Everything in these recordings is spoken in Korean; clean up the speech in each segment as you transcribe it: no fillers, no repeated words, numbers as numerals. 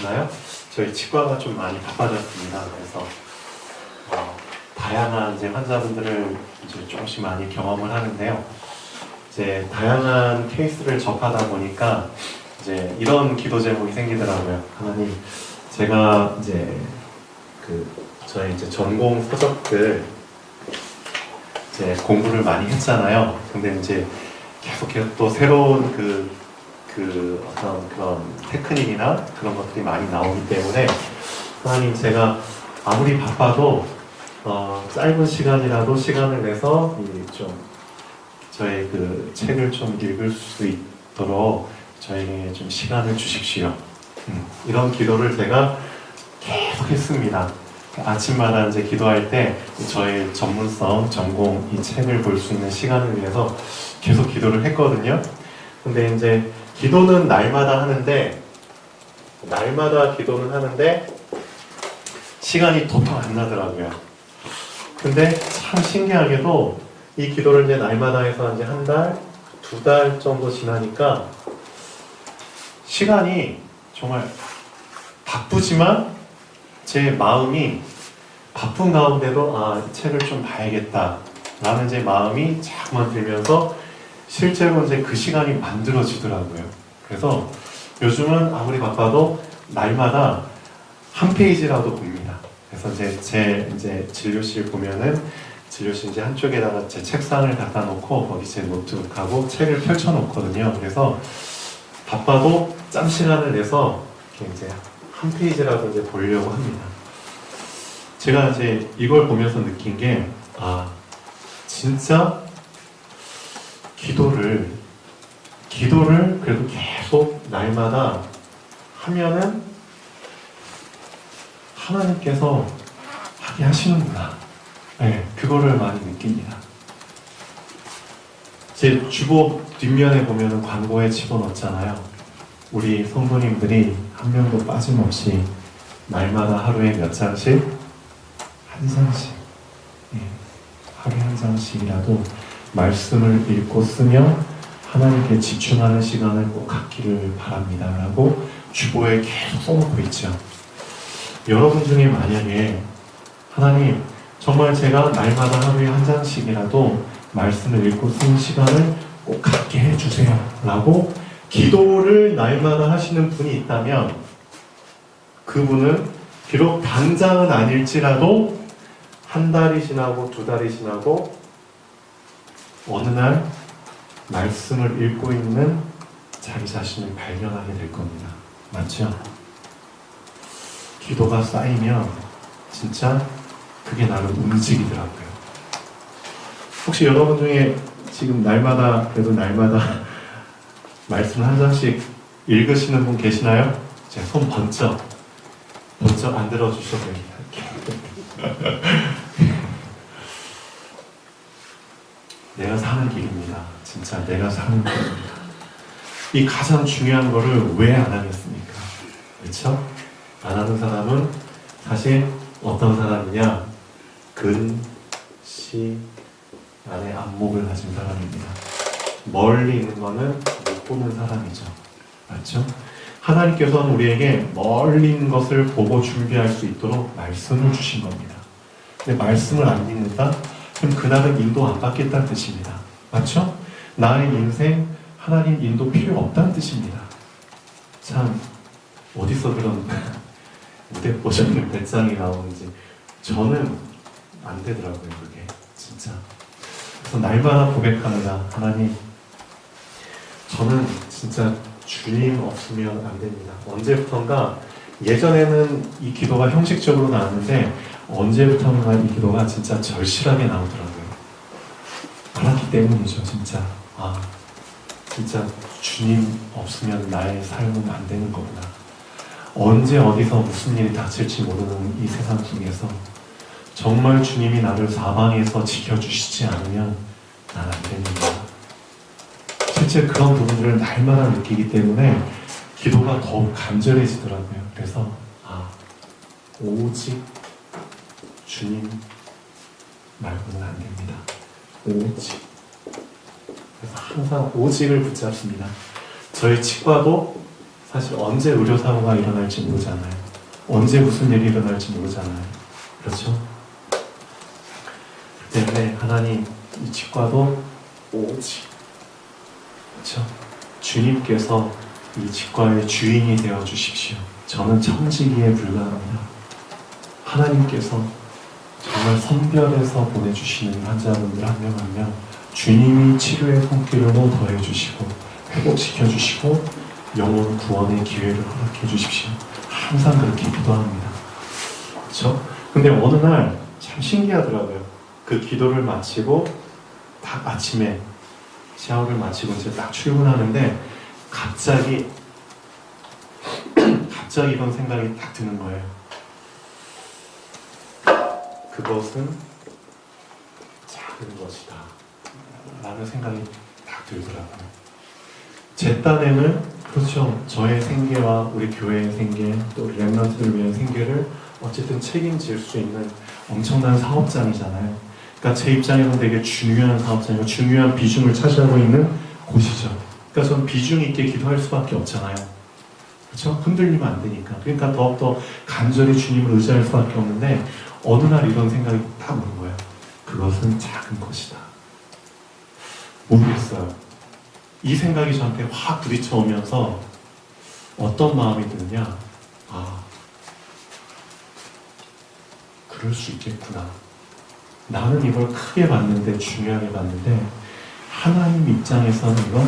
바쁘셨나요? 저희 치과가 좀 많이 바빠졌습니다. 그래서 다양한 이제 환자분들을 이제 조금씩 많이 경험을 하는데요. 이제 다양한 케이스를 접하다 보니까 이제 이런 기도 제목이 생기더라고요. 하나님, 제가 이제 저희 이제 전공 서적들 이제 공부를 많이 했잖아요. 근데 이제 계속 또 새로운 어떤 그런 테크닉이나 그런 것들이 많이 나오기 때문에 하나님, 제가 아무리 바빠도 짧은 시간이라도 시간을 내서 좀 저의 그 책을 좀 읽을 수 있도록 저에게 좀 시간을 주십시오. 이런 기도를 제가 계속 했습니다. 아침마다 이제 기도할 때 저의 전문성, 전공 이 책을 볼 수 있는 시간을 위해서 계속 기도를 했거든요. 근데 이제 기도는 날마다 기도는 하는데 시간이 도통 안 나더라고요. 근데 참 신기하게도 이 기도를 이제 날마다 해서 이제 한 달, 두 달 정도 지나니까 시간이 정말 바쁘지만 제 마음이 바쁜 가운데도 이 책을 좀 봐야겠다 라는 제 마음이 자꾸만 들면서 실제로 이제 그 시간이 만들어지더라고요. 그래서 요즘은 아무리 바빠도 날마다 한 페이지라도 봅니다. 그래서 제 진료실 보면은 진료실 이제 한쪽에다가 제 책상을 갖다 놓고 거기 제 노트북하고 책을 펼쳐 놓거든요. 그래서 바빠도 짬 시간을 내서 이제 한 페이지라도 이제 보려고 합니다. 제가 이제 이걸 보면서 느낀 게 진짜 기도를 그래도 계속 날마다 하면은 하나님께서 하게 하시는구나. 네, 그거를 많이 느낍니다. 제 주복 뒷면에 보면은 광고에 집어넣었잖아요. 우리 성도님들이 한 명도 빠짐없이 날마다 하루에 몇 장씩? 한 장씩. 하루에 한 장씩이라도 말씀을 읽고 쓰며 하나님께 집중하는 시간을 꼭 갖기를 바랍니다 라고 주보에 계속 써놓고 있죠. 여러분 중에 만약에 하나님, 정말 제가 날마다 하루에 한 장씩이라도 말씀을 읽고 쓰는 시간을 꼭 갖게 해주세요 라고 기도를 날마다 하시는 분이 있다면 그분은 비록 당장은 아닐지라도 한 달이 지나고 두 달이 지나고 어느 날 말씀을 읽고 있는 자기 자신을 발견하게 될 겁니다. 맞죠? 기도가 쌓이면 진짜 그게 나를 움직이더라고요. 혹시 여러분 중에 지금 그래도 날마다 말씀을 한 장씩 읽으시는 분 계시나요? 제 손 번쩍 안 들어주셔도 됩니다. 내가 사는 길입니다. 진짜 내가 사는 길입니다. 이 가장 중요한 거를 왜 안 하겠습니까? 그렇죠? 안 하는 사람은 사실 어떤 사람이냐? 근시 안에 안목을 가진 사람입니다. 멀리 있는 거는 못 보는 사람이죠. 맞죠? 하나님께서는 우리에게 멀리 있는 것을 보고 준비할 수 있도록 말씀을 주신 겁니다. 근데 말씀을 안 믿는다? 그럼 그날은 인도 안 받겠다는 뜻입니다. 맞죠? 나의 인생 하나님 인도 필요 없다는 뜻입니다. 참 어디서 그런 무대 보셨는 별장이 나오는지 저는 안 되더라고요. 그게 진짜. 그래서 날마다 고백합니다. 하나님, 저는 진짜 주님 없으면 안 됩니다. 언제부턴가 예전에는 이 기도가 형식적으로 나왔는데 언제부턴가 이 기도가 진짜 절실하게 나오더라고요. 알았기 때문이죠. 진짜 진짜 주님 없으면 나의 삶은 안 되는 거구나. 언제 어디서 무슨 일이 닥칠지 모르는 이 세상 속에서 정말 주님이 나를 사방에서 지켜주시지 않으면 난 안 됩니다. 실제 그런 부분들을 날마다 느끼기 때문에 기도가 더욱 간절해지더라고요. 그래서 오직 주님 말고는 안 됩니다. 오직. 그래서 항상 오직을 붙잡습니다. 저희 치과도 사실 언제 의료사고가 일어날지 모르잖아요. 언제 무슨 일이 일어날지 모르잖아요. 그렇죠? 그 때문에 하나님 이 치과도 오직, 그렇죠? 주님께서 이 치과의 주인이 되어 주십시오. 저는 청지기에 불과합니다. 하나님께서 정말 선별해서 보내주시는 환자분들 한 명 한 명 주님이 치료의 손길로 더해주시고 회복시켜주시고 영혼 구원의 기회를 허락해 주십시오. 항상 그렇게 기도합니다. 그렇죠? 근데 어느 날 참 신기하더라고요. 그 기도를 마치고 딱 아침에 샤워를 마치고 이제 딱 출근하는데 갑자기 이런 생각이 딱 드는 거예요. 그것은 작은 것이다 라는 생각이 딱 들더라고요. 제 딴에는 그렇죠. 저의 생계와 우리 교회의 생계, 또 우리 렘넌트를 위한 생계를 어쨌든 책임질 수 있는 엄청난 사업장이잖아요. 그러니까 제 입장에서는 되게 중요한 사업장이고 중요한 비중을 차지하고 있는 곳이죠. 그러니까 저는 비중 있게 기도할 수밖에 없잖아요. 그렇죠? 흔들리면 안 되니까. 그러니까 더욱더 간절히 주님을 의지할 수밖에 없는데 어느 날 이런 생각이 딱 오는 거예요. 그것은 작은 것이다. 모르겠어요. 이 생각이 저한테 확 부딪혀 오면서 어떤 마음이 드느냐. 그럴 수 있겠구나. 나는 이걸 크게 봤는데, 중요하게 봤는데 하나님 입장에서는 이거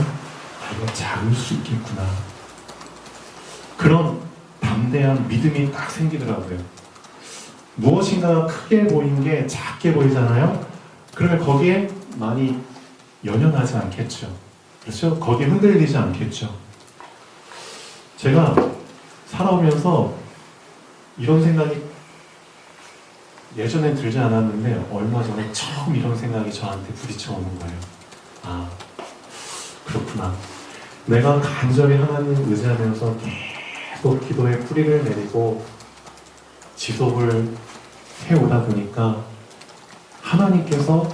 작을 수 있겠구나. 그런 담대한 믿음이 딱 생기더라고요. 무엇인가 크게 보이는 게 작게 보이잖아요. 그러면 거기에 많이 연연하지 않겠죠. 그렇죠? 거기에 흔들리지 않겠죠. 제가 살아오면서 이런 생각이 예전엔 들지 않았는데 얼마 전에 처음 이런 생각이 저한테 부딪혀 오는 거예요. 그렇구나. 내가 간절히 하나님을 의지하면서 계속 기도에 뿌리를 내리고 지속을 해오다 보니까 하나님께서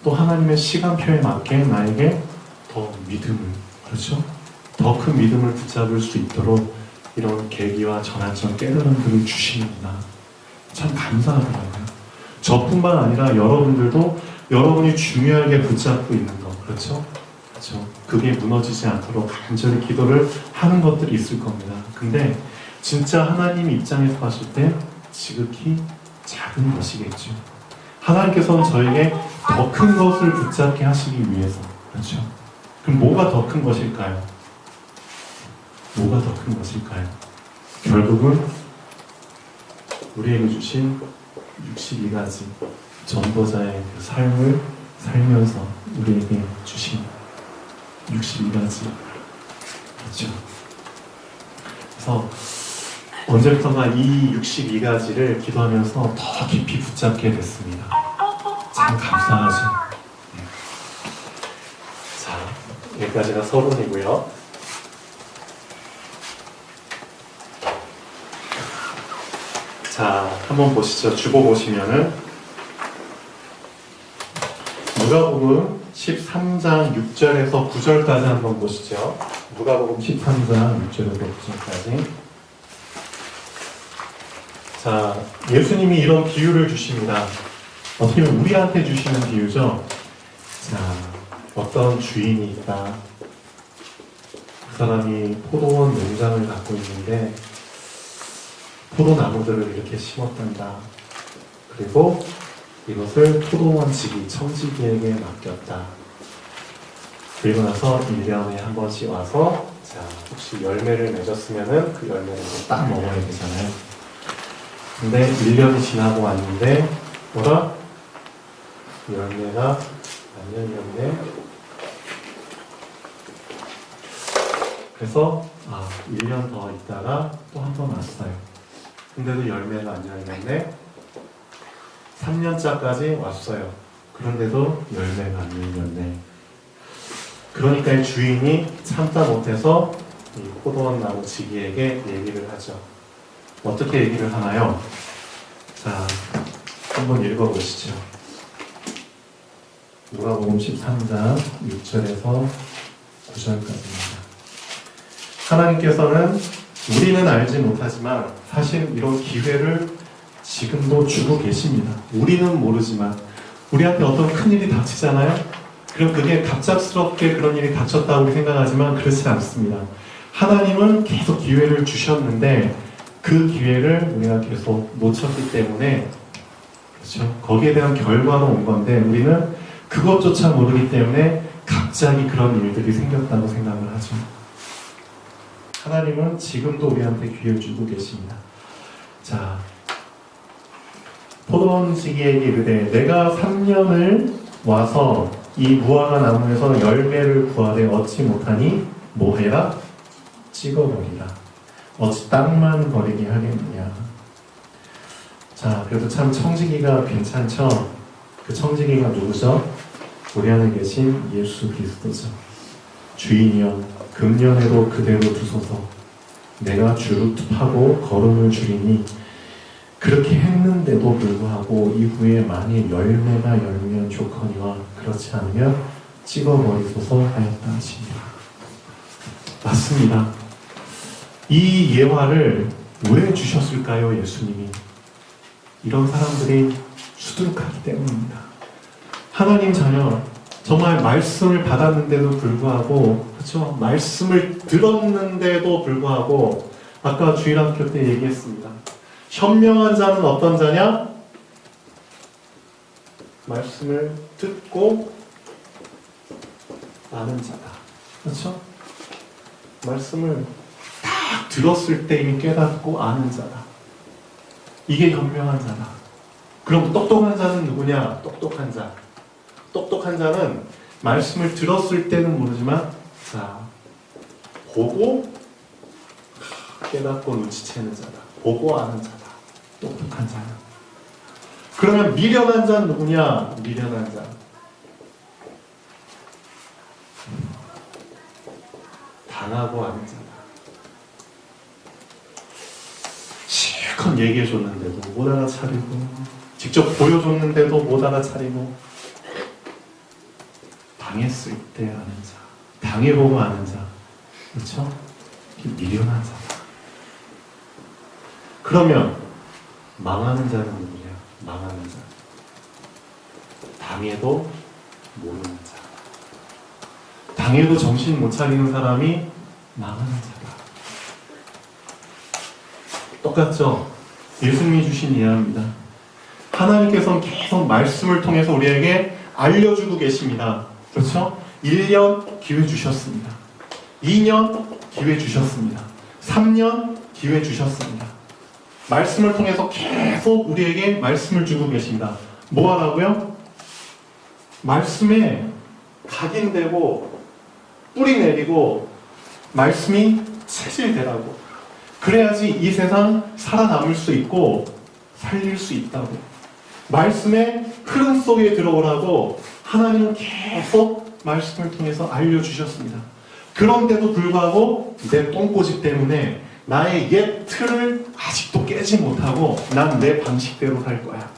또 하나님의 시간표에 맞게 나에게 더 믿음을, 그렇죠? 더 큰 믿음을 붙잡을 수 있도록 이런 계기와 전환점 깨달음들을 주시는구나. 참 감사하더라고요. 저뿐만 아니라 여러분들도 여러분이 중요하게 붙잡고 있는 것, 그렇죠? 그렇죠? 그게 무너지지 않도록 간절히 기도를 하는 것들이 있을 겁니다. 근데 진짜 하나님 입장에서 봤을 때 지극히 작은 것이겠죠. 하나님께서는 저에게 더 큰 것을 붙잡게 하시기 위해서, 그렇죠? 그럼 뭐가 더 큰 것일까요? 뭐가 더 큰 것일까요? 결국은 우리에게 주신 62가지 전도자의 그 삶을 살면서 우리에게 주신 62가지, 그렇죠? 그래서 언제부턴가 이 62가지를 기도하면서 더 깊이 붙잡게 됐습니다. 참 감사하죠. 자, 여기까지가 서론이고요. 자, 한번 보시죠. 주보 보시면은 누가복음 13장 6절에서 9절까지 한번 보시죠. 누가복음 13장 6절에서 9절까지. 자, 예수님이 이런 비유를 주십니다. 어떻게 보면 우리한테 주시는 비유죠. 자, 어떤 주인이 있다. 그 사람이 포도원 농장을 갖고 있는데 포도나무들을 이렇게 심었단다. 그리고 이것을 포도원 지기, 청지기에게 맡겼다. 그리고 나서 1년에 한 번씩 와서 자, 혹시 열매를 맺었으면은 그 열매를 딱 먹어야 되잖아요. 근데 1년이 지나고 왔는데 뭐라? 열매가 안 열렸네. 그래서 1년 더 있다가 또 한 번 왔어요. 근데도 열매가 안 열렸네. 3년차까지 왔어요. 그런데도 열매가 안 열렸네. 그러니까 이 주인이 참다 못해서 이 포도원 나무 지기에게 얘기를 하죠. 어떻게 얘기를 하나요? 자, 한번 읽어보시죠. 누가복음 13장 6절에서 9절까지입니다. 하나님께서는 우리는 알지 못하지만 사실 이런 기회를 지금도 주고 계십니다. 우리는 모르지만 우리한테 어떤 큰일이 닥치잖아요. 그럼 그게 갑작스럽게 그런 일이 닥쳤다고 생각하지만 그렇지 않습니다. 하나님은 계속 기회를 주셨는데 그 기회를 우리가 계속 놓쳤기 때문에 그렇죠? 거기에 대한 결과로 온 건데 우리는 그것조차 모르기 때문에 갑자기 그런 일들이 생겼다고 생각을 하죠. 하나님은 지금도 우리한테 기회를 주고 계십니다. 자, 포도원 시기에게 이르되 내가 3년을 와서 이 무화과 나무에서 열매를 구하되 얻지 못하니 뭐해라? 찍어버리라. 어찌 땅만 버리게 하겠느냐. 자, 그래도 참 청지기가 괜찮죠? 그 청지기가 누구죠? 우리 안에 계신 예수 그리스도죠. 주인이여 금년에도 그대로 두소서. 내가 주루투파고 걸음을 줄이니 그렇게 했는데도 불구하고 이후에 만일 열매가 열면 좋거니와 그렇지 않으면 찍어버리소서 하였다 하십니다. 맞습니다. 이 예화를 왜 주셨을까요? 예수님이 이런 사람들이 수두룩하기 때문입니다. 하나님 자녀 정말 말씀을 받았는데도 불구하고 그렇죠? 말씀을 들었는데도 불구하고 아까 주일학교 때 얘기했습니다. 현명한 자는 어떤 자냐? 말씀을 듣고 아는 자다. 그렇죠? 말씀을 딱 들었을 때 이미 깨닫고 아는 자다. 이게 현명한 자다. 그럼 똑똑한 자는 누구냐? 똑똑한 자. 똑똑한 자는 말씀을 들었을 때는 모르지만 자, 보고 깨닫고 눈치채는 자다. 보고 아는 자다. 똑똑한 자는. 그러면 미련한 자는 누구냐? 미련한 자. 당하고 아는 자다. 실컷 얘기해줬는데도 못 알아차리고 직접 보여줬는데도 못 알아차리고 당했을 때 아는 자. 당해보고 아는 자. 그렇죠? 미련한 자다. 그러면 망하는 자는 누구냐? 망하는 자. 당해도 모르는 자. 당해도 정신 못 차리는 사람이 망하는 자다. 똑같죠? 예수님이 주신 이해입니다. 하나님께서는 계속 말씀을 통해서 우리에게 알려주고 계십니다. 그렇죠? 1년 기회 주셨습니다. 2년 기회 주셨습니다. 3년 기회 주셨습니다. 말씀을 통해서 계속 우리에게 말씀을 주고 계십니다. 뭐 하라고요? 말씀에 각인되고 뿌리 내리고 말씀이 체질되라고. 그래야지 이 세상 살아남을 수 있고 살릴 수 있다고. 말씀의 흐름 속에 들어오라고 하나님은 계속 말씀을 통해서 알려주셨습니다. 그런데도 불구하고 내 똥꼬집 때문에 나의 옛 틀을 아직도 깨지 못하고 난 내 방식대로 살 거야.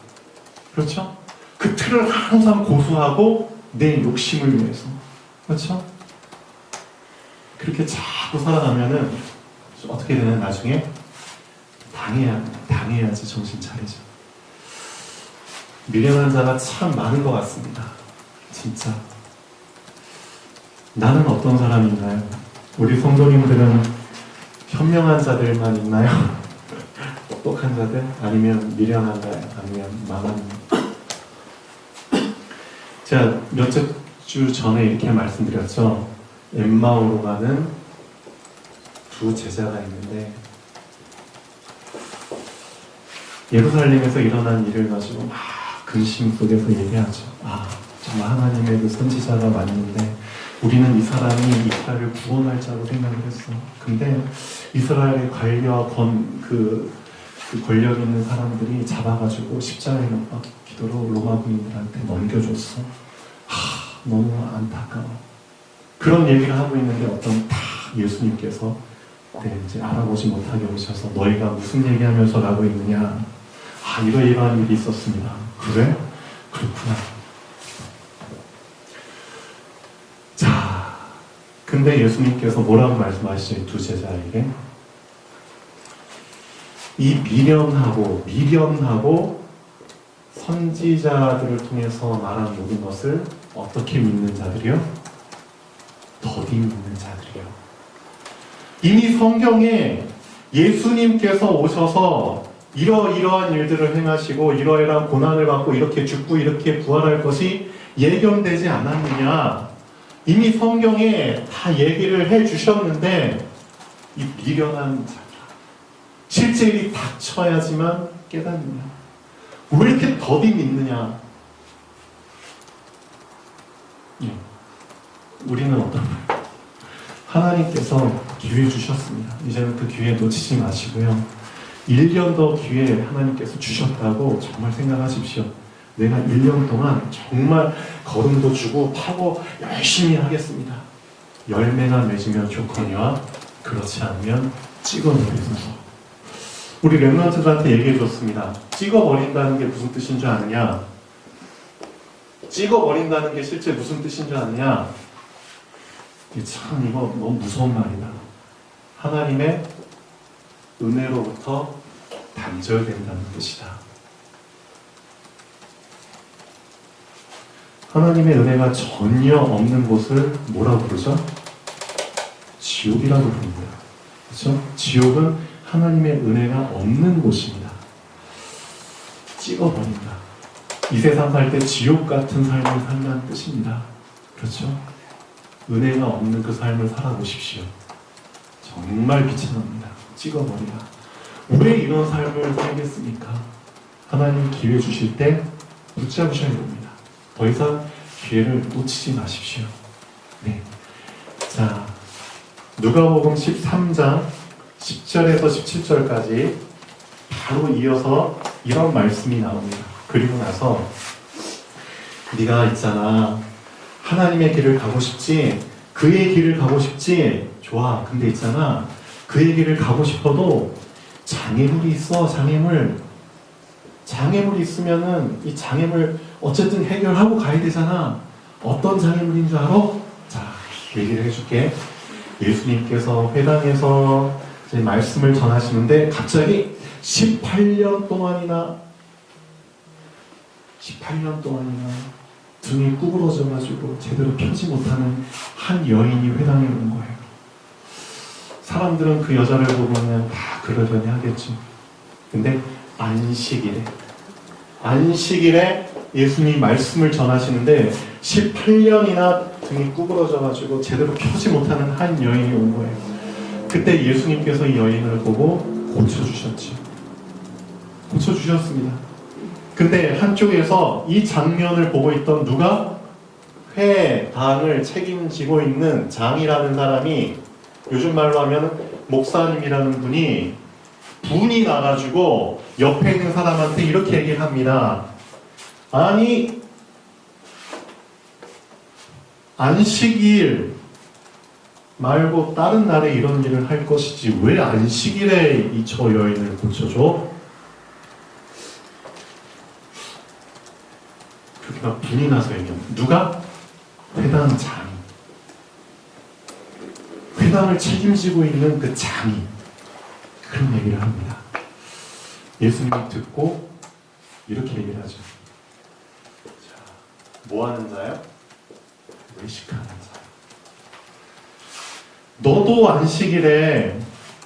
그렇죠? 그 틀을 항상 고수하고 내 욕심을 위해서. 그렇죠? 그렇게 자꾸 살아가면은 어떻게 되나 나중에 당해야지 정신 차리죠. 미련한 자가 참 많은 것 같습니다. 진짜. 나는 어떤 사람인가요? 우리 성도님들은 현명한 자들만 있나요? 똑똑한 자들? 아니면 미련한가요? 아니면 망한? 제가 몇 주 전에 이렇게 말씀드렸죠. 엠마오로 가는 두 제자가 있는데 예루살렘에서 일어난 일을 가지고 막 근심 속에서 얘기하죠. 정말 하나님의 그 선지자가 맞는데 우리는 이 사람이 이스라엘을 구원할 자로 생각을 했어. 근데 이스라엘의 관리와 그 권력 있는 사람들이 잡아가지고 십자가에 못 박히도록 로마 군인들한테 넘겨줬어. 너무 안타까워. 그런 얘기를 하고 있는데 어떤 예수님께서 이제 알아보지 못하게 오셔서 너희가 무슨 얘기하면서 가고 있느냐. 이러이러한 일이 있었습니다. 그래? 그렇구나. 자, 근데 근데 예수님께서 뭐라고 말씀하시죠? 두 제자에게 이 미련하고 선지자들을 통해서 말한 모든 것을 어떻게 믿는 자들이요? 더디 믿는 자들이요. 이미 성경에 예수님께서 오셔서 이러이러한 일들을 행하시고 이러이러한 고난을 받고 이렇게 죽고 이렇게 부활할 것이 예견되지 않았느냐. 이미 성경에 다 얘기를 해주셨는데 이 미련한 자들, 실제 일이 닥쳐야지만 깨닫느냐. 왜 이렇게 더디 믿느냐. 우리는 어떤가요? 하나님께서 기회 주셨습니다. 이제는 그 기회 놓치지 마시고요. 1년 더 기회 하나님께서 주셨다고 정말 생각하십시오. 내가 1년 동안 정말 걸음도 주고 파고 열심히 하겠습니다. 열매가 맺으면 좋거니와 그렇지 않으면 찍어버리소서. 우리 렘넌트들한테 얘기해 줬습니다. 찍어버린다는 게 무슨 뜻인 줄 아느냐? 찍어버린다는 게 실제 무슨 뜻인 줄 아느냐? 참 이거 너무 무서운 말이다. 하나님의 은혜로부터 단절된다는 뜻이다. 하나님의 은혜가 전혀 없는 곳을 뭐라고 부르죠? 지옥이라고 부릅니다. 그렇죠? 지옥은 하나님의 은혜가 없는 곳입니다. 찍어버린다. 이 세상 살 때 지옥 같은 삶을 살라는 뜻입니다. 그렇죠? 은혜가 없는 그 삶을 살아보십시오. 정말 비참합니다. 찍어버리라. 왜 이런 삶을 살겠습니까? 하나님 기회 주실 때 붙잡으셔야 됩니다. 더 이상 기회를 놓치지 마십시오. 네. 자, 누가복음 13장 10절에서 17절까지 바로 이어서 이런 말씀이 나옵니다. 그리고 나서 네가 있잖아, 하나님의 길을 가고 싶지? 그의 길을 가고 싶지? 좋아. 근데 있잖아, 그의 길을 가고 싶어도 장애물이 있어. 장애물 있으면은 이 장애물 어쨌든 해결하고 가야 되잖아. 어떤 장애물인 줄 알아? 자, 얘기를 해줄게. 예수님께서 회당에서 이제 말씀을 전하시는데 갑자기 18년 동안이나 등이 구부러져가지고 제대로 펴지 못하는 한 여인이 회당에 온 거예요. 사람들은 그 여자를 보면 다 그러려니 하겠죠. 근데 안식일에 예수님이 말씀을 전하시는데 18년이나 등이 구부러져가지고 제대로 펴지 못하는 한 여인이 온 거예요. 그때 예수님께서 이 여인을 보고 고쳐주셨습니다. 근데 한쪽에서 이 장면을 보고 있던 누가? 회당을 책임지고 있는 장이라는 사람이, 요즘 말로 하면 목사님이라는 분이 나가지고 옆에 있는 사람한테 이렇게 얘기를 합니다. 아니, 안식일 말고 다른 날에 이런 일을 할 것이지 왜 안식일에 저 여인을 고쳐줘? 그렇게 막 분이 나서 얘기합니다. 누가? 회당 장이. 회당을 책임지고 있는 그 장이 그런 얘기를 합니다. 예수님이 듣고 이렇게 얘기를 하죠. 자, 뭐 하는 자요? 외식하는 자. 너도 안식일에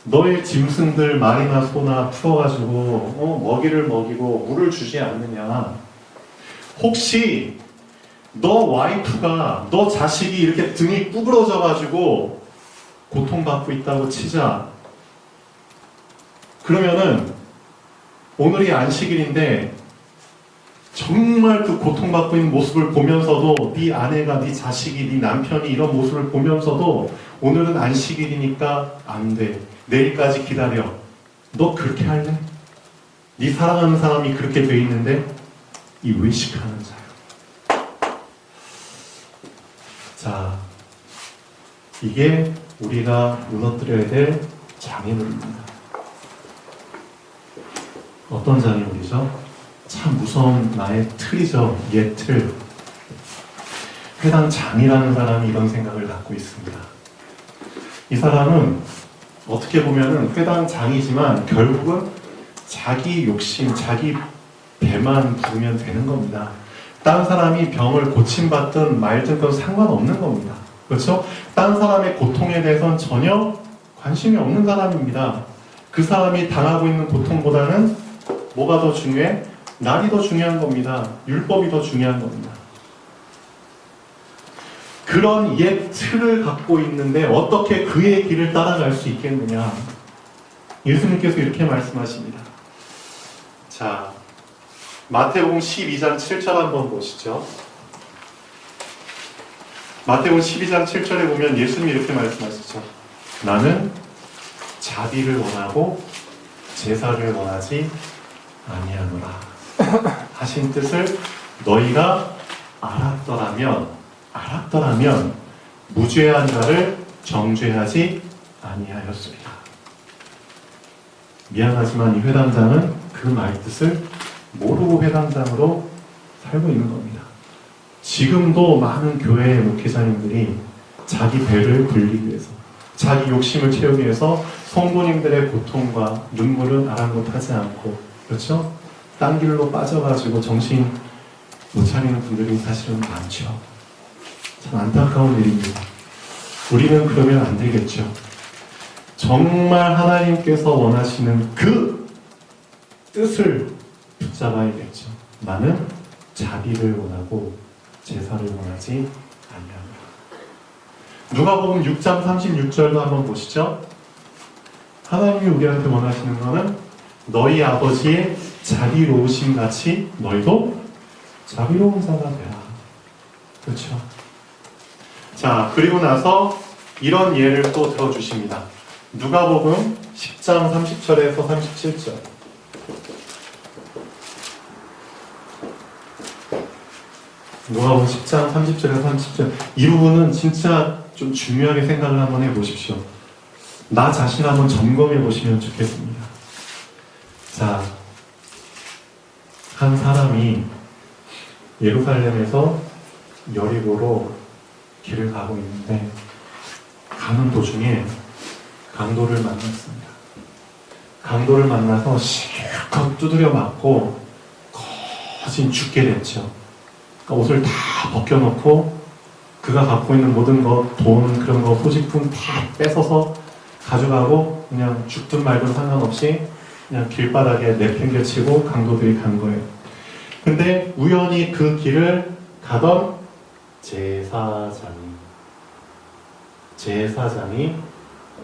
너의 짐승들 말이나 소나 풀어가지고 먹이를 먹이고 물을 주지 않느냐. 혹시 너 와이프가, 너 자식이 이렇게 등이 구부러져가지고 고통받고 있다고 치자. 그러면은 오늘이 안식일인데 정말 그 고통받고 있는 모습을 보면서도 네 아내가, 네 자식이, 네 남편이 이런 모습을 보면서도 오늘은 안식일이니까 안 돼. 내일까지 기다려. 너 그렇게 할래? 네 사랑하는 사람이 그렇게 돼 있는데 이 외식하는 자요. 자, 이게 우리가 무너뜨려야 될 장애물입니다. 어떤 장애물이죠? 참 무서운 나의 틀이죠. 옛 틀. 회당 장이라는 사람이 이런 생각을 갖고 있습니다. 이 사람은 어떻게 보면은 회당장이지만 결국은 자기 욕심, 자기 배만 부르면 되는 겁니다. 다른 사람이 병을 고침받든 말든 그건 상관없는 겁니다. 그렇죠? 다른 사람의 고통에 대해서는 전혀 관심이 없는 사람입니다. 그 사람이 당하고 있는 고통보다는 뭐가 더 중요해? 날이 더 중요한 겁니다. 율법이 더 중요한 겁니다. 그런 옛 틀을 갖고 있는데 어떻게 그의 길을 따라갈 수 있겠느냐? 예수님께서 이렇게 말씀하십니다. 자, 마태복음 12장 7절 한번 보시죠. 마태복음 12장 7절에 보면 예수님이 이렇게 말씀하시죠. 나는 자비를 원하고 제사를 원하지 아니하노라 하신 뜻을 너희가 알았더라면 무죄한 자를 정죄하지 아니하였으리라. 미안하지만 이 회당장은 그 말뜻을 모르고 회당장으로 살고 있는 겁니다. 지금도 많은 교회의 목회자님들이 자기 배를 불리기 위해서, 자기 욕심을 채우기 위해서 성도님들의 고통과 눈물은 아랑곳하지 않고, 그렇죠? 딴 길로 빠져가지고 정신 못 차리는 분들이 사실은 많죠. 참 안타까운 일입니다. 우리는 그러면 안 되겠죠. 정말 하나님께서 원하시는 그 뜻을 붙잡아야겠죠. 나는 자비를 원하고 제사를 원하지 아니하노라. 누가복음 6장 36절도 한번 보시죠. 하나님이 우리한테 원하시는 것은 너희 아버지의 자비로우심 같이 너희도 자비로운 자가 되라. 그렇죠? 자, 그리고 나서 이런 예를 또 들어주십니다. 누가복음 10장 30절에서 37절. 누가복음 10장 30절에서 37절. 이 부분은 진짜 좀 중요하게 생각을 한번 해보십시오. 나 자신 한번 점검해 보시면 좋겠습니다. 자, 한 사람이 예루살렘에서 여리고로 길을 가고 있는데 가는 도중에 강도를 만났습니다. 강도를 만나서 실컷 두드려 맞고 거진 죽게 됐죠. 그러니까 옷을 다 벗겨놓고 그가 갖고 있는 모든 것, 돈, 그런 거, 소지품 다 뺏어서 가져가고 그냥 죽든 말든 상관없이 그냥 길바닥에 내팽개치고 강도들이 간 거예요. 근데 우연히 그 길을 가던 제사장이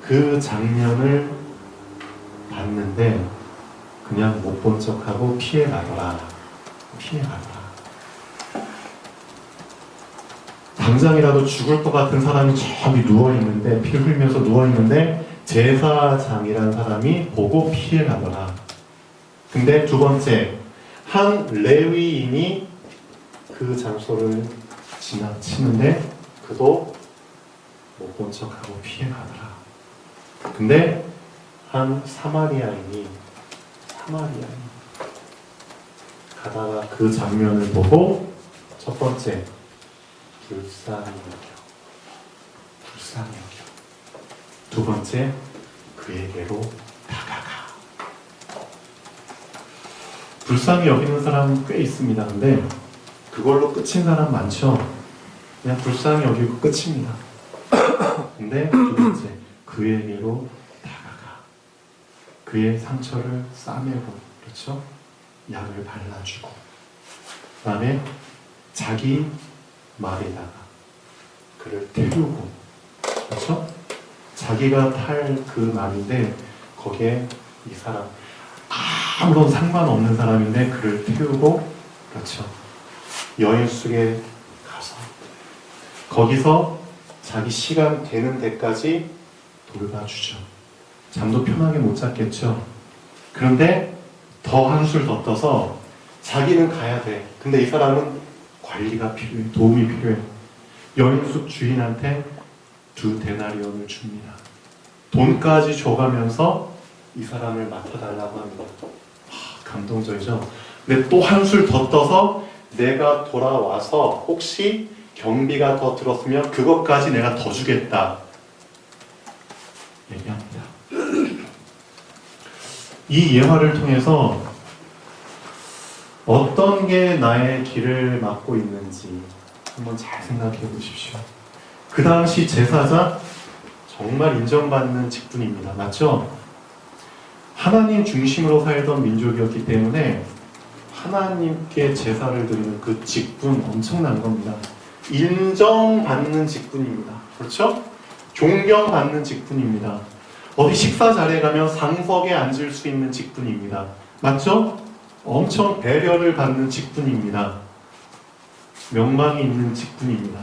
그 장면을 봤는데 그냥 못 본 척하고 피해가더라. 당장이라도 죽을 것 같은 사람이 저기 누워있는데, 피를 흘리면서 누워있는데 제사장이라는 사람이 보고 피해가더라. 근데 두 번째, 한 레위인이 그 장소를 지나치는데 그도 못 본 척하고 피해가더라. 근데 한 사마리아인이 가다가 그 장면을 보고 첫 번째 불쌍히 여겨. 두 번째, 그에게로 다가가. 불쌍히 여기는 사람 꽤 있습니다. 근데 그걸로 끝인 사람 많죠. 그냥 불쌍히 여기고 끝입니다. 근데 두 번째, 그에게로 다가가. 그의 상처를 싸매고, 그렇죠? 약을 발라주고, 그 다음에 자기 말에다가 그를 태우고, 그렇죠? 자기가 탈 그 말인데 거기에 이 사람 아무런 상관없는 사람인데 그를 태우고, 그렇죠? 여인 숙에 가서 거기서 자기 시간 되는 데까지 돌봐주죠. 잠도 편하게 못 잤겠죠. 그런데 더 한술 더 떠서 자기는 가야 돼. 근데 이 사람은 관리가 필요해. 도움이 필요해. 여인숙 주인한테 2데나리온을 줍니다. 돈까지 줘가면서 이 사람을 맡아달라고 합니다. 감동적이죠. 근데 또 한술 더 떠서 내가 돌아와서 혹시 경비가 더 들었으면 그것까지 내가 더 주겠다. 이 예화를 통해서 어떤 게 나의 길을 막고 있는지 한번 잘 생각해 보십시오. 그 당시 제사장 정말 인정받는 직분입니다. 맞죠? 하나님 중심으로 살던 민족이었기 때문에 하나님께 제사를 드리는 그 직분 엄청난 겁니다. 인정받는 직분입니다. 그렇죠? 존경받는 직분입니다. 어디 식사 자리에 가면 상석에 앉을 수 있는 직분입니다. 맞죠? 엄청 배려를 받는 직분입니다. 명망이 있는 직분입니다.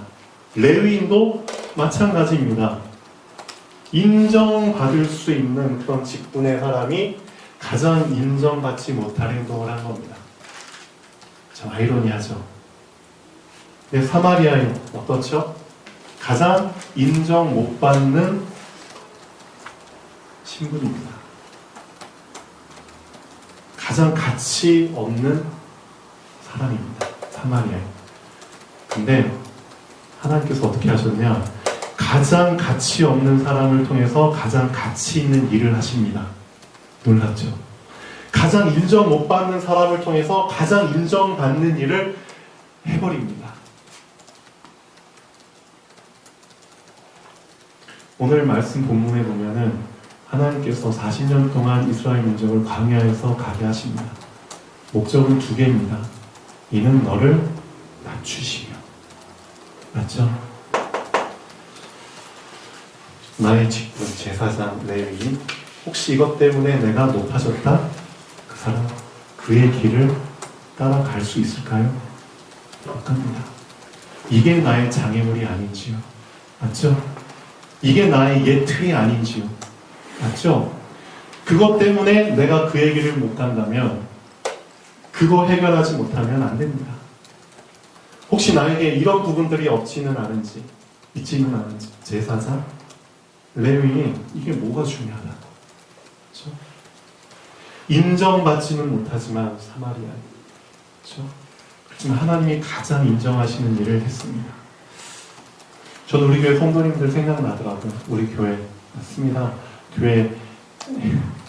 레위인도 마찬가지입니다. 인정받을 수 있는 그런 직분의 사람이 가장 인정받지 못할 행동을 한 겁니다. 참 아이러니하죠. 근데 사마리아인 어떻죠? 가장 인정 못 받는 신분입니다. 가장 가치 없는 사람입니다. 사마리아인. 근데 하나님께서 어떻게 하셨냐? 가장 가치 없는 사람을 통해서 가장 가치 있는 일을 하십니다. 놀랍죠? 가장 인정 못 받는 사람을 통해서 가장 인정받는 일을 해버립니다. 오늘 말씀 본문에 보면은 하나님께서 40년 동안 이스라엘 민족을 광야에서 가게 하십니다. 목적은 두 개입니다. 이는 너를 낮추시며. 맞죠? 나의 직분, 제사장, 레위인, 혹시 이것 때문에 내가 높아졌다? 그 사람, 그의 길을 따라갈 수 있을까요? 못 갑니다. 이게 나의 장애물이 아닌지요? 맞죠? 이게 나의 옛 틀이 아닌지요? 맞죠? 그것 때문에 내가 그의 길을 못 간다면, 그거 해결하지 못하면 안 됩니다. 혹시 나에게 이런 부분들이 없지는 않은지, 있지는 않은지, 제사장, 레위인, 이게 뭐가 중요하다? 그렇죠? 인정받지는 못하지만 사마리아, 그렇죠? 그렇지만 하나님이 가장 인정하시는 일을 했습니다. 저는 우리 교회 성도님들 생각나더라고요. 우리 교회 맞습니다. 교회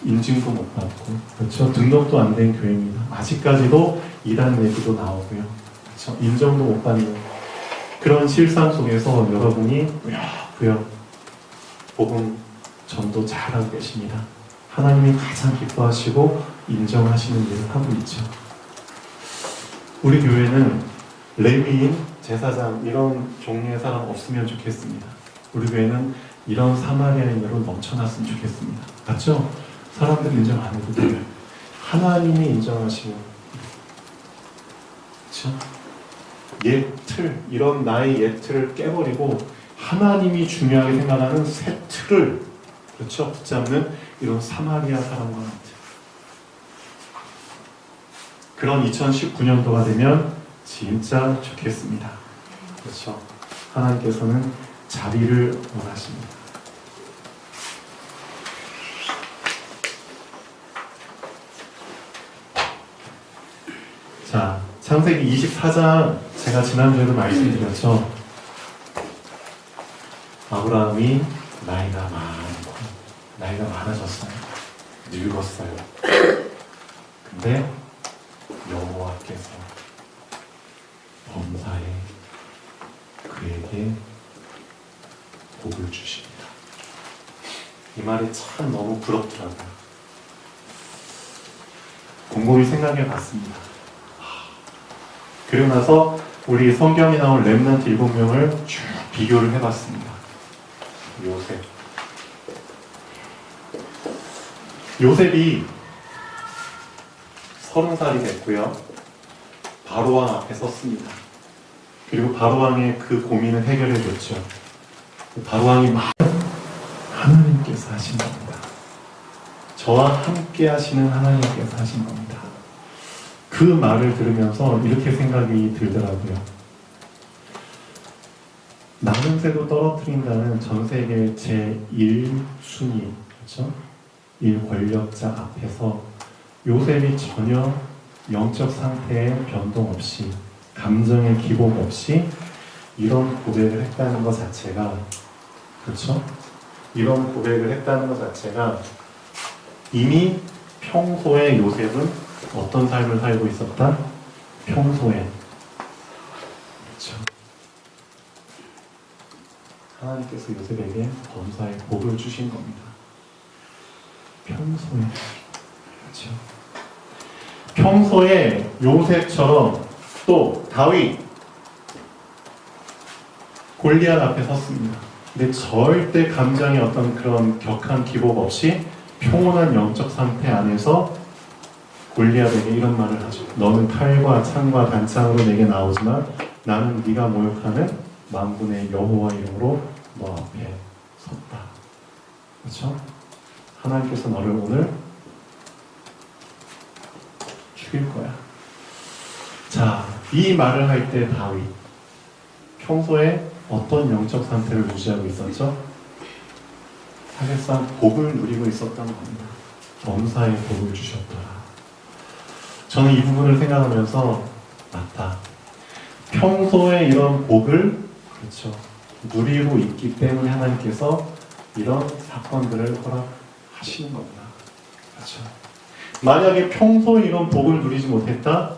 인증도 못 받고, 그렇죠? 등록도 안 된 교회입니다. 아직까지도 이단 얘기도 나오고요. 그렇죠? 인정도 못 받는 그런 실상 속에서 여러분이 꾸역꾸역 복음 전도 잘하고 계십니다. 하나님이 가장 기뻐하시고 인정하시는 일을 하고 있죠. 우리 교회는 레위인, 제사장 이런 종류의 사람 없으면 좋겠습니다. 우리 교회는 이런 사마리아인으로 넘쳐났으면 좋겠습니다. 맞죠? 사람들이 인정 안 해도 돼요. 하나님이 인정하시는, 그렇죠? 옛 틀, 이런 나의 옛 틀을 깨버리고 하나님이 중요하게 생각하는 새 틀을, 그렇죠? 붙잡는 이런 사마리아 사람과 같은 그런 2019년도가 되면 진짜 좋겠습니다. 그렇죠? 하나님께서는 자비를 원하십니다. 자, 창세기 24장 제가 지난주에도 말씀드렸죠. 아브라함이 나이가 많아졌어요. 늙었어요. 근데 여호와께서 범사에 그에게 복을 주십니다. 이 말이 참 너무 부럽더라고요. 곰곰이 생각해 봤습니다. 그리고 나서 우리 성경에 나온 렘넌트 7명을 쭉 비교를 해봤습니다. 요셉이 30살이 됐고요. 바로왕 앞에 섰습니다. 그리고 바로왕의 그 고민을 해결해 줬죠. 바로왕이 하나님께서 하신 겁니다. 저와 함께 하시는 하나님께서 하신 겁니다. 그 말을 들으면서 이렇게 생각이 들더라고요. 나는 새도 떨어뜨린다는 전 세계 제1순위, 그렇죠? 1권력자 앞에서 요셉이 전혀 영적 상태에 변동 없이, 감정의 기복 없이 이런 고백을 했다는 것 자체가, 그렇죠? 이런 고백을 했다는 것 자체가 이미 평소에 요셉은 어떤 삶을 살고 있었다? 평소에. 그렇죠. 하나님께서 요셉에게 범사의 복을 주신 겁니다. 평소에. 그렇죠. 평소에 요셉처럼 또 다윗, 골리앗 앞에 섰습니다. 근데 절대 감정의 어떤 그런 격한 기복 없이 평온한 영적 상태 안에서 골리앗에게 이런 말을 하죠. 너는 칼과 창과 단창으로 내게 나오지만 나는 네가 모욕하는 만군의 여호와 이름으로 너 앞에 섰다. 그렇죠? 하나님께서 너를 오늘 죽일 거야. 자, 이 말을 할 때 다윗 평소에 어떤 영적 상태를 유지하고 있었죠? 사실상 복을 누리고 있었던 겁니다. 범사의 복을 주셨더라. 저는 이 부분을 생각하면서 맞다. 평소에 이런 복을 그렇죠. 누리고 있기 때문에 하나님께서 이런 사건들을 허락하시는 겁니다. 그렇죠. 만약에 평소에 이런 복을 누리지 못했다,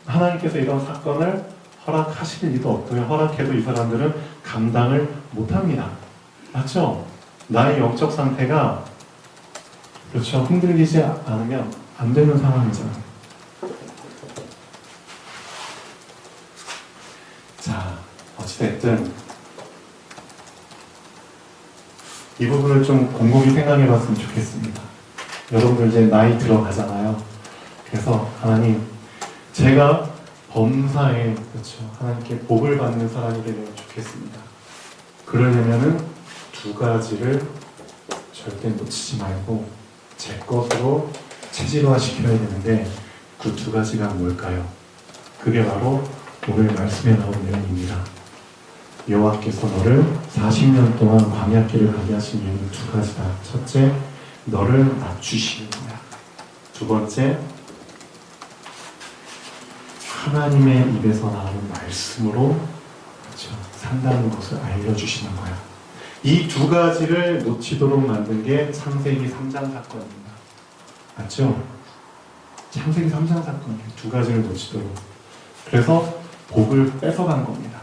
하나님께서 이런 사건을 허락하실 리도 없고요. 허락해도 이 사람들은 감당을 못합니다. 맞죠? 나의 영적 상태가 그렇죠. 흔들리지 않으면 안 되는 상황이잖아요. 자, 어찌됐든 이 부분을 좀 곰곰이 생각해 봤으면 좋겠습니다. 여러분들 이제 나이 들어가잖아요. 그래서 하나님, 제가 범사에 그렇죠. 하나님께 복을 받는 사람이 되면 좋겠습니다. 그러려면은 두 가지를 절대 놓치지 말고 제 것으로 체질화 시켜야 되는데 그 두 가지가 뭘까요? 그게 바로 오늘 말씀에 나온 내용입니다. 여호와께서 너를 40년 동안 광야길을 가게 하신 이유는 두 가지다. 첫째, 너를 낮추시는 거야. 두 번째, 하나님의 입에서 나오는 말씀으로 그렇죠. 산다는 것을 알려주시는 거야. 이 두 가지를 놓치도록 만든 게 창세기 3장 사건입니다. 맞죠? 창세기 3장 사건이에요. 두 가지를 놓치도록. 그래서 복을 뺏어간 겁니다.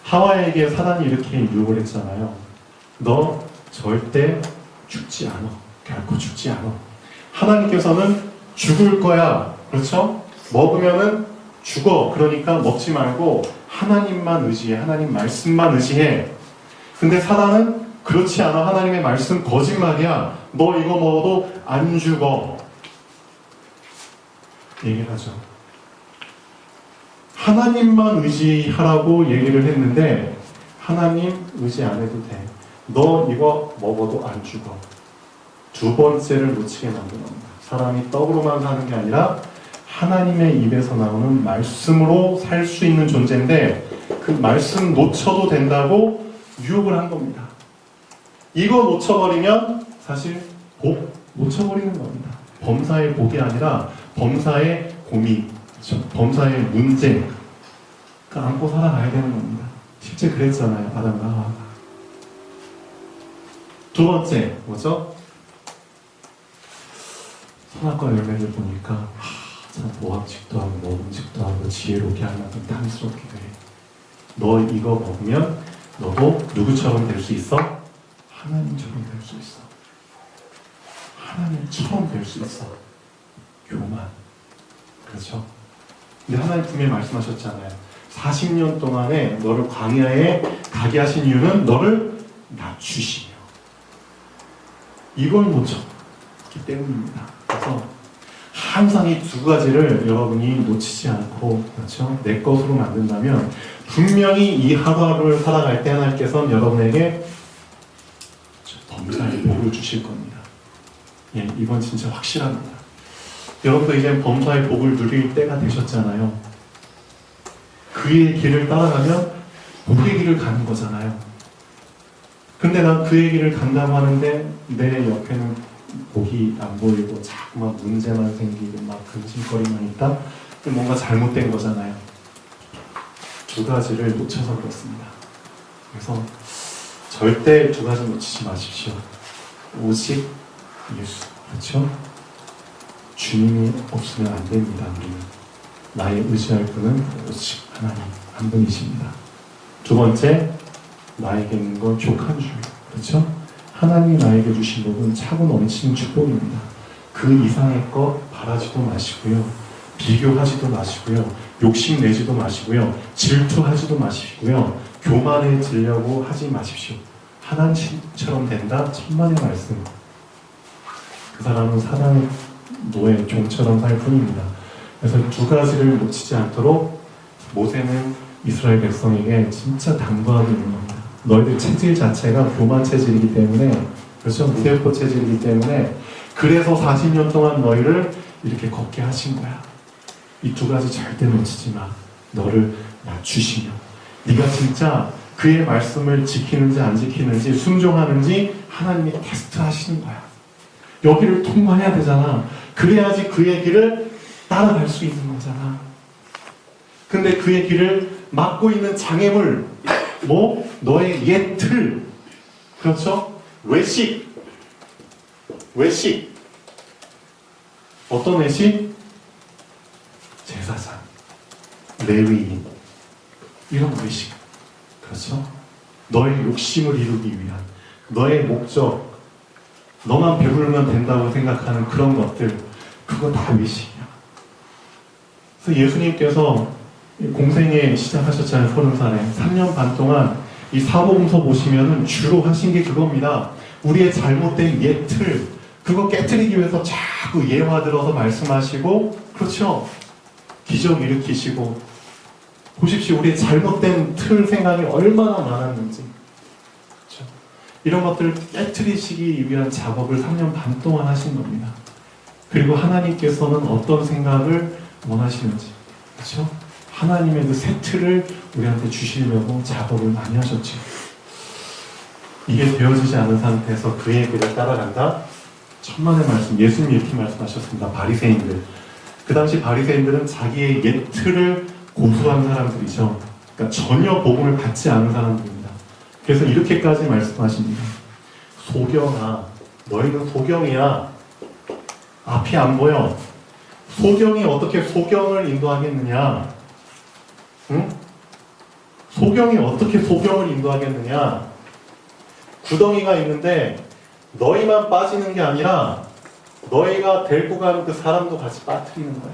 하와에게 사단이 이렇게 유혹을 했잖아요. 너 절대 죽지 않아. 결코 죽지 않아. 하나님께서는 죽을 거야. 그렇죠? 먹으면은 죽어. 그러니까 먹지 말고 하나님만 의지해. 하나님 말씀만 의지해. 근데 사단은 그렇지 않아. 하나님의 말씀 거짓말이야. 너 이거 먹어도 안 죽어. 얘기를 하죠. 하나님만 의지하라고 얘기를 했는데 하나님 의지 안 해도 돼. 너 이거 먹어도 안 죽어. 두 번째를 놓치게 만든 겁니다. 사람이 떡으로만 사는 게 아니라 하나님의 입에서 나오는 말씀으로 살 수 있는 존재인데 그 말씀 놓쳐도 된다고 유혹을 한 겁니다. 이거 놓쳐버리면 사실 복 놓쳐버리는 겁니다. 범사의 복이 아니라 범사의 고민, 범사의 문제 안고 살아가야 되는 겁니다. 실제 그랬잖아요. 아담과 하와가. 두 번째 뭐죠? 선악과 열매를 보니까 참 모함직도 하고 먹음직도 하고 지혜롭게 할 만큼 탐스럽기도 해. 너 이거 먹으면 너도 누구처럼 될 수 있어? 하나님처럼 될 수 있어. 하나님처럼 될 수 있어. 교만. 그렇죠? 근데 하나님 분명히 말씀하셨잖아요. 40년 동안에 너를 광야에 가게 하신 이유는 너를 낮추시며 이걸 놓쳤기 때문입니다. 그래서 항상 이 두 가지를 여러분이 놓치지 않고 그렇죠? 내 것으로 만든다면 분명히 이 하루하루를 살아갈 때 하나님께서는 여러분에게 범사의 복을 주실 겁니다. 예, 이건 진짜 확실합니다. 여러분도 이제 범사의 복을 누릴 때가 되셨잖아요. 그의 길을 따라가면 복의 길을 가는 거잖아요. 근데 난 그의 길을 간다고 하는데 내 옆에는 복이 안 보이고 자꾸만 문제만 생기고 막 근심거리만 있다? 뭔가 잘못된 거잖아요. 두 가지를 놓쳐서 그렇습니다. 그래서 절대 두 가지 놓치지 마십시오. 오직 예수. 그렇죠? 주님이 없으면 안 됩니다. 우리는 나의 의지할 분은 오직 하나님 한 분이십니다. 두 번째, 나에게 있는 건 족한 줄. 그렇죠? 하나님이 나에게 주신 복은 차고 넘치는 축복입니다. 그 이상의 것 바라지도 마시고요. 비교하지도 마시고요. 욕심내지도 마시고요. 질투하지도 마시고요. 교만해지려고 하지 마십시오. 하나님처럼 된다? 천만의 말씀. 그 사람은 사랑의 노예, 종처럼 살 뿐입니다. 그래서 두 가지를 놓치지 않도록 모세는 이스라엘 백성에게 진짜 당부하고 있는 겁니다. 너희들 체질 자체가 교만 체질이기 때문에, 그렇죠? 무대포 체질이기 때문에, 그래서 40년 동안 너희를 이렇게 걷게 하신 거야. 이 두 가지 절대 놓치지 마. 너를 낮추시며, 네가 진짜 그의 말씀을 지키는지 안 지키는지, 순종하는지 하나님이 테스트 하시는 거야. 여기를 통과해야 되잖아. 그래야지 그의 길을 따라갈 수 있는 거잖아. 근데 그의 길을 막고 있는 장애물, 너의 옛 틀, 그렇죠? 외식. 어떤 외식? 제사장, 레위인, 이런 외식. 그렇죠? 너의 욕심을 이루기 위한, 너의 목적, 너만 배부르면 된다고 생각하는 그런 것들, 그거 다 외식이야. 그래서 예수님께서 공생애 시작하셨잖아요. 30살에 3년 반 동안 이 사복음서 보시면은 주로 하신 게 그겁니다. 우리의 잘못된 옛 틀, 그거 깨트리기 위해서 자꾸 예화 들어서 말씀하시고, 그렇죠? 기적 일으키시고. 보십시오. 우리의 잘못된 틀 생각이 얼마나 많았는지. 그렇죠? 이런 것들을 깨트리시기 위한 작업을 3년 반 동안 하신 겁니다. 그리고 하나님께서는 어떤 생각을 원하시는지, 그렇죠? 하나님의 그 새 틀을 우리한테 주시려고 작업을 많이 하셨죠. 이게 되어지지 않은 상태에서 그의 길을 따라간다? 천만의 말씀, 예수님이 이렇게 말씀하셨습니다. 바리새인들. 그 당시 바리새인들은 자기의 옛 틀을 고수한 사람들이죠. 그러니까 전혀 복음을 받지 않은 사람들입니다. 그래서 이렇게까지 말씀하십니다. 소경아, 너희는 소경이야. 앞이 안 보여. 소경이 어떻게 소경을 인도하겠느냐? 응? 소경이 어떻게 소경을 인도하겠느냐? 구덩이가 있는데 너희만 빠지는 게 아니라 너희가 데리고 가는 그 사람도 같이 빠뜨리는 거야.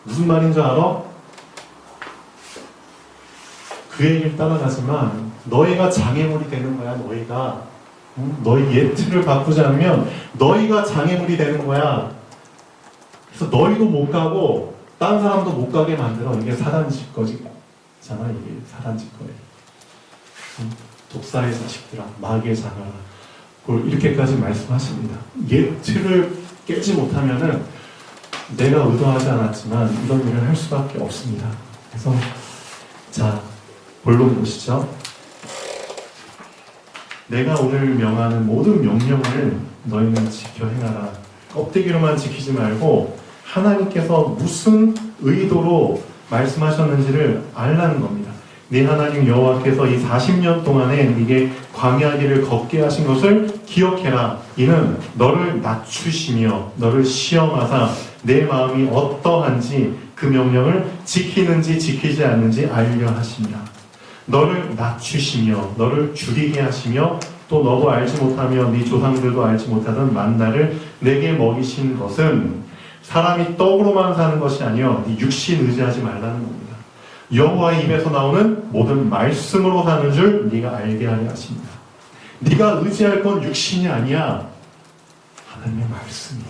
무슨 말인지 알아? 그의 길 따라가지만 너희가 장애물이 되는 거야. 너희가 너희 옛 틀을 바꾸지 않으면 너희가 장애물이 되는 거야. 그래서 너희도 못 가고 다른 사람도 못 가게 만들어. 이게 사단질 거잖아. 이게 사단질 거예요. 독사의 자식들아, 마귀의 자녀라. 그걸 이렇게까지 말씀하십니다. 옛 틀을 깨지 못하면은 내가 의도하지 않았지만 이런 일을 할 수밖에 없습니다. 그래서 자, 본론 보시죠. 내가 오늘 명하는 모든 명령을 너희는 지켜 행하라. 껍데기로만 지키지 말고 하나님께서 무슨 의도로 말씀하셨는지를 알라는 겁니다. 네 하나님 여호와께서 이 40년 동안에 네게 광야길을 걷게 하신 것을 기억해라. 이는 너를 낮추시며 너를 시험하사 내 마음이 어떠한지 그 명령을 지키는지 지키지 않는지 알려 하시니라. 너를 낮추시며 너를 줄이게 하시며 또 너도 알지 못하며 네 조상들도 알지 못하던 만나를 내게 먹이신 것은 사람이 떡으로만 사는 것이 아니요 네 육신 의지하지 말라는 겁니다. 여호와의 입에서 나오는 모든 말씀으로 사는 줄 네가 알게 하려 하십니다. 네가 의지할 건 육신이 아니야. 하나님의 말씀이야.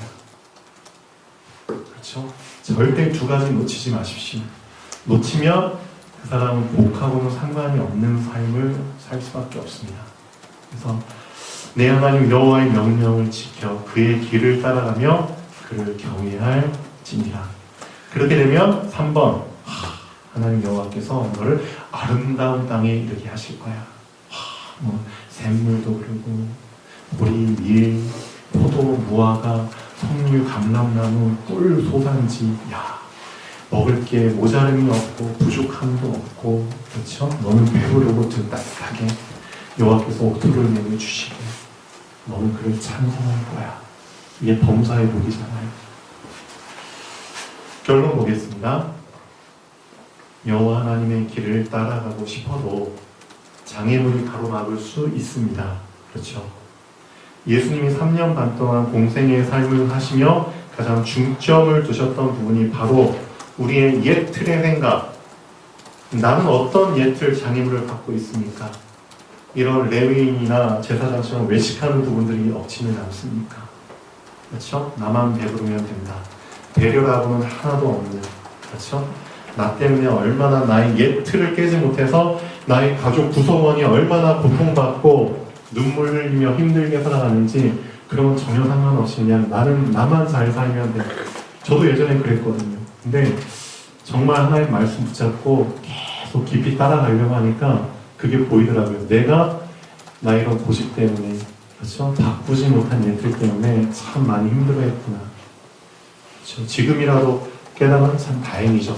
그렇죠? 절대 두 가지 놓치지 마십시오. 놓치면 그 사람은 복하고는 상관이 없는 삶을 살 수밖에 없습니다. 그래서 내 하나님 여호와의 명령을 지켜 그의 길을 따라가며 그를 경외할지니라. 그렇게 되면 3번 하나님 여호와께서 너를 아름다운 땅에 이르게 하실 거야. 샘물도 흐르고 보리, 밀, 포도, 무화과, 석류, 감람나무, 꿀 소산지. 야, 먹을 게 모자름이 없고 부족함도 없고, 그렇죠? 너는 배부르고 등 따뜻하게 여호와께서 옥토를 내려주시고 너는 그를 찬송할 거야. 이게 범사의 복이잖아요. 결론 보겠습니다. 여호와 하나님의 길을 따라가고 싶어도 장애물이 가로막을 수 있습니다. 그렇죠? 예수님이 3년 반 동안 공생의 삶을 하시며 가장 중점을 두셨던 부분이 바로 우리의 옛 틀의 생각. 나는 어떤 옛 틀 장애물을 갖고 있습니까? 이런 레위인이나 제사장처럼 외식하는 부분들이 없지는 않습니까? 그렇죠? 나만 배부르면 된다. 배려라고는 하나도 없는, 그렇죠? 나 때문에 얼마나 나의 옛 틀을 깨지 못해서 나의 가족 구성원이 얼마나 고통받고 눈물 흘리며 힘들게 살아가는지 그런 건 전혀 상관없이 그냥 나만 잘 살면 돼. 저도 예전에 그랬거든요. 근데 정말 하나의 말씀 붙잡고 계속 깊이 따라가려고 하니까 그게 보이더라고요. 내가 나 이런 고집 때문에, 그렇죠? 바꾸지 못한 옛 틀 때문에 참 많이 힘들어했구나. 그렇죠? 지금이라도 깨달으면 참 다행이죠.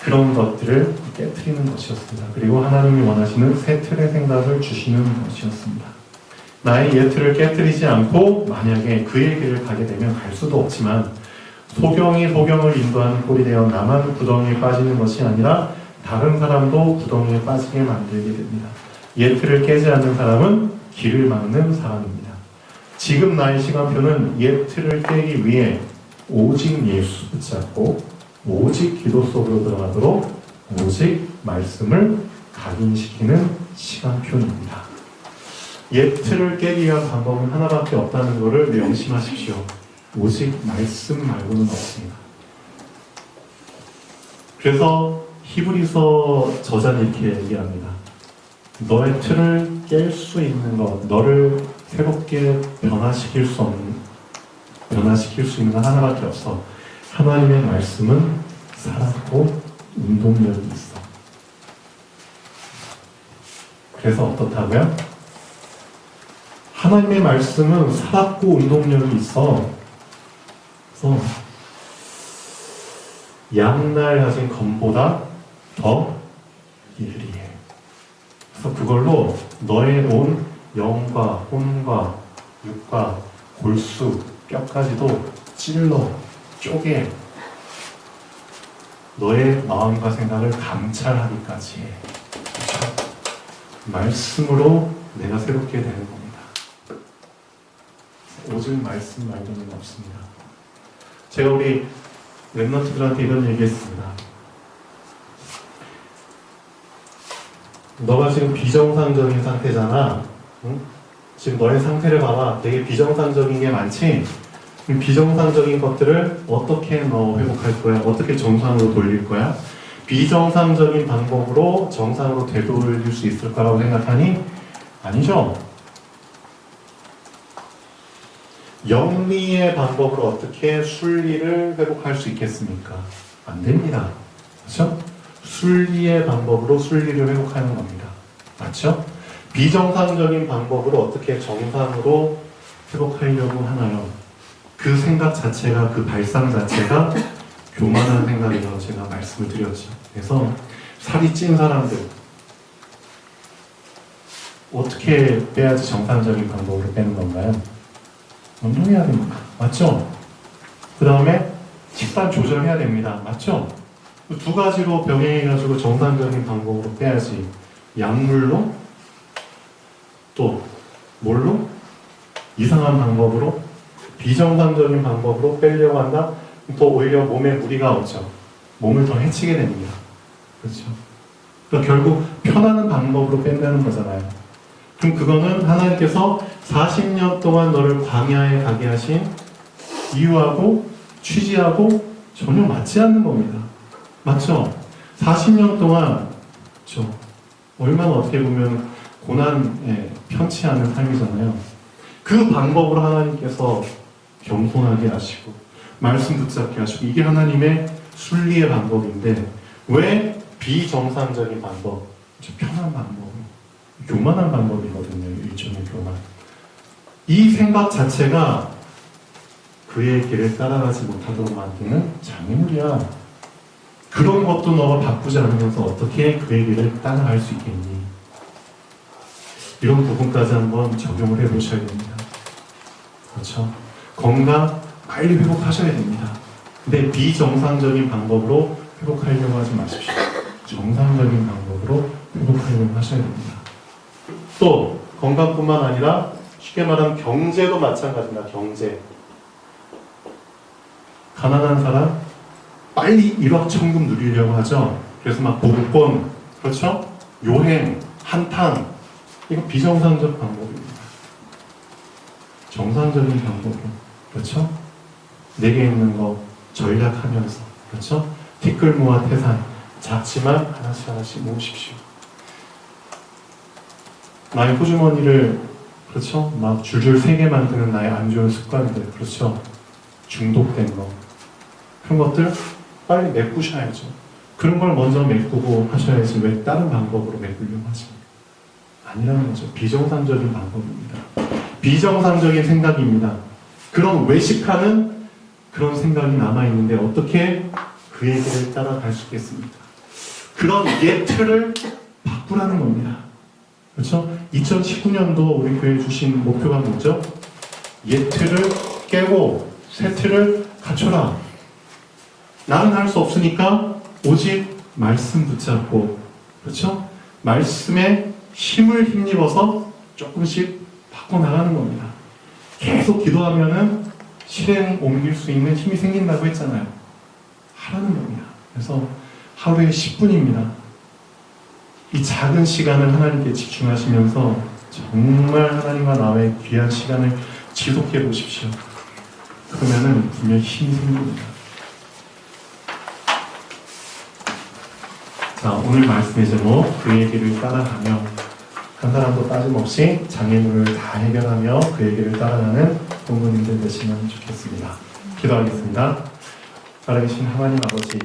그런 것들을 깨트리는 것이었습니다. 그리고 하나님이 원하시는 새 틀의 생각을 주시는 것이었습니다. 나의 옛 틀을 깨트리지 않고 만약에 그의 길을 가게 되면 갈 수도 없지만 소경이 소경을 인도하는 꼴이 되어 나만 구덩이에 빠지는 것이 아니라 다른 사람도 구덩이에 빠지게 만들게 됩니다. 옛 틀을 깨지 않는 사람은 길을 막는 사람입니다. 지금 나의 시간표는 옛 틀을 깨기 위해 오직 예수 붙잡고 오직 기도 속으로 들어가도록 오직 말씀을 각인시키는 시간표입니다. 옛 틀을 깨기 위한 방법은 하나밖에 없다는 것을 명심하십시오. 오직 말씀 말고는 없습니다. 그래서 히브리서 저자는 이렇게 얘기합니다. 너의 틀을 깰 수 있는 것, 너를 새롭게 변화시킬 수 있는 건 하나밖에 없어. 하나님의 말씀은 살았고 운동력이 있어. 그래서 어떻다고요? 하나님의 말씀은 살았고 운동력이 있어. 그래서 양날 가진 검보다 더 예리해. 그래서 그걸로 너의 온 영과 혼과 육과 골수 뼈까지도 찔러 쪼개 너의 마음과 생각을 감찰하기까지 해. 그렇죠? 말씀으로 내가 새롭게 되는 겁니다. 오직 말씀 말고는 없습니다. 제가 우리 랩런트들한테 이런 얘기했습니다. 너가 지금 비정상적인 상태잖아. 응? 지금 너의 상태를 봐봐. 되게 비정상적인 게 많지? 비정상적인 것들을 어떻게 너 회복할 거야? 어떻게 정상으로 돌릴 거야? 비정상적인 방법으로 정상으로 되돌릴 수 있을 거라고 생각하니? 아니죠. 영리의 방법으로 어떻게 순리를 회복할 수 있겠습니까? 안 됩니다. 그렇죠? 순리의 방법으로 순리를 회복하는 겁니다. 맞죠? 비정상적인 방법으로 어떻게 정상으로 회복하려고 하나요? 그 생각 자체가, 그 발상 자체가 교만한 생각이라고 제가 말씀을 드렸죠. 그래서 살이 찐 사람들 어떻게 빼야지 정상적인 방법으로 빼는 건가요? 운동해야 됩니다. 맞죠? 그 다음에 식단 조절해야 됩니다. 맞죠? 두 가지로 병행해가지고 정상적인 방법으로 빼야지. 약물로? 또 뭘로? 이상한 방법으로? 비정상적인 방법으로 빼려고 한다? 또 오히려 몸에 무리가 오죠. 몸을 더 해치게 됩니다. 그렇죠? 그러니까 결국 편안한 방법으로 뺀다는 거잖아요. 그럼 그거는 하나님께서 40년 동안 너를 광야에 가게 하신 이유하고 취지하고 전혀 맞지 않는 겁니다. 맞죠? 40년 동안 그렇죠? 얼마나 어떻게 보면 고난에 편치 않은 삶이잖아요. 그 방법으로 하나님께서 겸손하게 하시고 말씀 붙잡게 하시고 이게 하나님의 순리의 방법인데 왜 비정상적인 방법, 편한 방법, 교만한 방법이거든요. 일종의 교만. 이 생각 자체가 그의 길을 따라가지 못하도록 만드는 장애물이야. 그런 것도 너가 바꾸지 않으면서 어떻게 그의 길을 따라갈 수 있겠니? 이런 부분까지 한번 적용을 해보셔야 됩니다. 그렇죠? 건강 빨리 회복하셔야 됩니다. 근데 비정상적인 방법으로 회복하려고 하지 마십시오. 정상적인 방법으로 회복하려고 하셔야 됩니다. 또 건강뿐만 아니라 쉽게 말하면 경제도 마찬가지입니다. 경제. 가난한 사람 빨리 일확천금 누리려고 하죠. 그래서 막 복권, 그렇죠? 여행, 한탕, 이거 비정상적 방법입니다. 정상적인 방법으로, 그렇죠? 내게 있는 거 전략하면서, 그렇죠? 티끌 모아 태산, 작지만 하나씩 하나씩 모으십시오. 나의 호주머니를, 그렇죠? 막 줄줄 세게 만드는 나의 안 좋은 습관들, 그렇죠? 중독된 거, 그런 것들 빨리 메꾸셔야죠. 그런 걸 먼저 메꾸고 하셔야지 왜 다른 방법으로 메꾸려고 하십니까? 아니라는 거죠. 비정상적인 방법입니다. 비정상적인 생각입니다. 그런 외식하는 그런 생각이 남아있는데 어떻게 그 얘기를 따라갈 수 있겠습니까? 그런 옛 틀을 바꾸라는 겁니다. 그렇죠? 2019년도 우리 교회 주신 목표가 뭐죠? 옛 틀을 깨고 새 틀을 갖춰라. 나는 할 수 없으니까 오직 말씀 붙잡고, 그렇죠? 말씀에 힘을 힘입어서 조금씩 바꿔나가는 겁니다. 계속 기도하면은 실행 옮길 수 있는 힘이 생긴다고 했잖아요. 하라는 겁니다. 그래서 하루에 10분입니다. 이 작은 시간을 하나님께 집중하시면서 정말 하나님과 나의 귀한 시간을 지속해 보십시오. 그러면은 분명히 힘이 생깁니다. 자, 오늘 말씀의 제목, 그의 길을 따라가며, 한 사람도 빠짐없이 장애물을 다 해결하며 그의 길을 따라가는 공부님들 되시면 좋겠습니다. 기도하겠습니다. 살아계신 하나님 아버지,